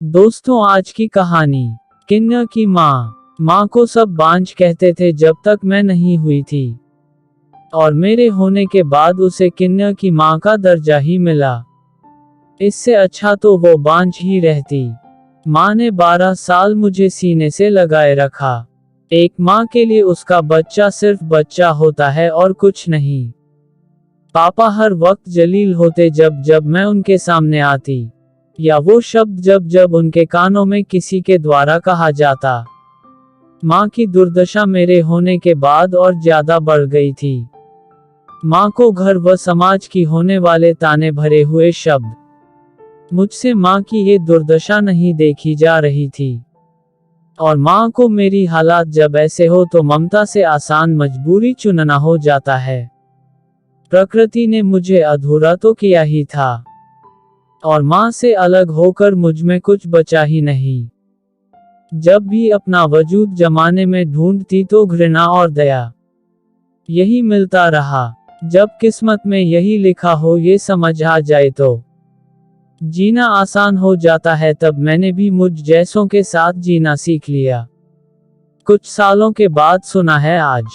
दोस्तों, आज की कहानी किन्नर की माँ। माँ को सब बांझ कहते थे जब तक मैं नहीं हुई थी, और मेरे होने के बाद उसे किन्नर की माँ का दर्जा ही मिला। इससे अच्छा तो वो बांझ ही रहती। माँ ने 12 साल मुझे सीने से लगाए रखा। एक माँ के लिए उसका बच्चा सिर्फ बच्चा होता है और कुछ नहीं। पापा हर वक्त जलील होते जब जब मैं उनके सामने आती, या वो शब्द जब जब उनके कानों में किसी के द्वारा कहा जाता। माँ की दुर्दशा मेरे होने के बाद और ज्यादा बढ़ गई थी। माँ को घर व समाज की होने वाले ताने भरे हुए शब्द। मुझसे माँ की ये दुर्दशा नहीं देखी जा रही थी, और माँ को मेरी हालात जब ऐसे हो तो ममता से आसान मजबूरी चुनना हो जाता है। प्रकृति ने मुझे अधूरा तो किया ही था, और माँ से अलग होकर मुझ में कुछ बचा ही नहीं। जब भी अपना वजूद जमाने में ढूंढती तो घृणा और दया यही मिलता रहा। जब किस्मत में यही लिखा हो ये समझ आ जाए तो जीना आसान हो जाता है। तब मैंने भी मुझ जैसों के साथ जीना सीख लिया। कुछ सालों के बाद सुना है आज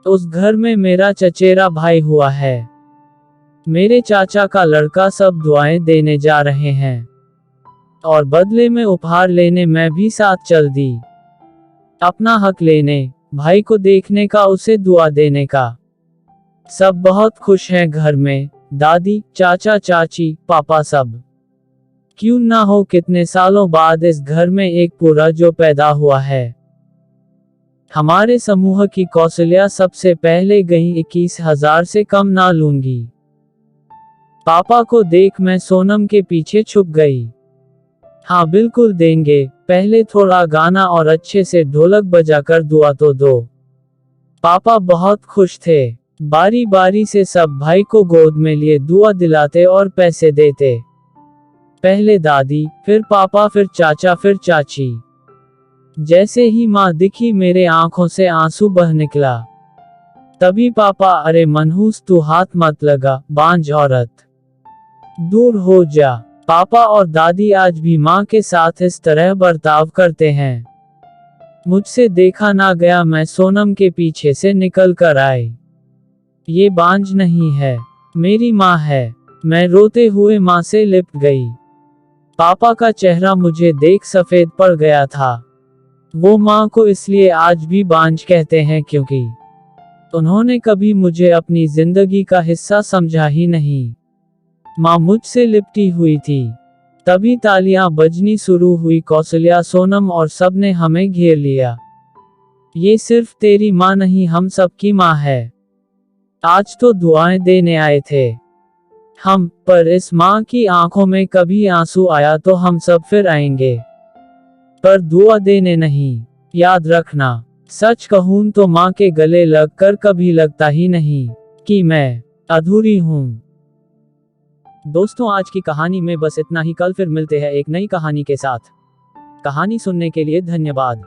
उस घर में मेरा चचेरा भाई हुआ है। मेरे चाचा का लड़का सब दुआएं देने जा रहे हैं, और बदले में उपहार लेने मैं भी साथ चल दी। अपना हक लेने, भाई को देखने का, उसे दुआ देने का। सब बहुत खुश हैं घर में, दादी, चाचा चाची, पापा सब। क्यों ना हो, कितने सालों बाद इस घर में एक पूरा जो पैदा हुआ है। हमारे समूह की कौशल्या सबसे पहले गई। 21,000 से कम ना लूंगी। पापा को देख मैं सोनम के पीछे छुप गई। हाँ बिल्कुल देंगे, पहले थोड़ा गाना और अच्छे से ढोलक बजाकर दुआ तो दो। पापा बहुत खुश थे। बारी बारी से सब भाई को गोद में लिए दुआ दिलाते और पैसे देते। पहले दादी, फिर पापा, फिर चाचा, फिर चाची। जैसे ही माँ दिखी मेरे आंखों से आंसू बह निकला। तभी पापा, अरे मनहूस तू हाथ मत लगा, बांझ औरत, दूर हो जा। पापा और दादी आज भी माँ के साथ इस तरह बर्ताव करते हैं। मुझसे देखा ना गया, मैं सोनम के पीछे से निकल कर आई। ये बांझ नहीं है, मेरी माँ है। मैं रोते हुए माँ से लिपट गई। पापा का चेहरा मुझे देख सफेद पड़ गया था। वो माँ को इसलिए आज भी बांझ कहते हैं क्योंकि उन्होंने कभी मुझे अपनी जिंदगी का हिस्सा समझा ही नहीं। माँ मुझसे लिपटी हुई थी। तभी तालियां बजनी शुरू हुई। कौशल्या, सोनम और सब ने हमें घेर लिया। ये सिर्फ तेरी माँ नहीं, हम सबकी माँ है। आज तो दुआएं देने आए थे हम, पर इस माँ की आंखों में कभी आंसू आया तो हम सब फिर आएंगे, पर दुआ देने नहीं। याद रखना, सच कहूं तो माँ के गले लगकर कभी लगता ही नहीं कि मैं अधूरी हूँ। दोस्तों, आज की कहानी में बस इतना ही। कल फिर मिलते हैं एक नई कहानी के साथ। कहानी सुनने के लिए धन्यवाद।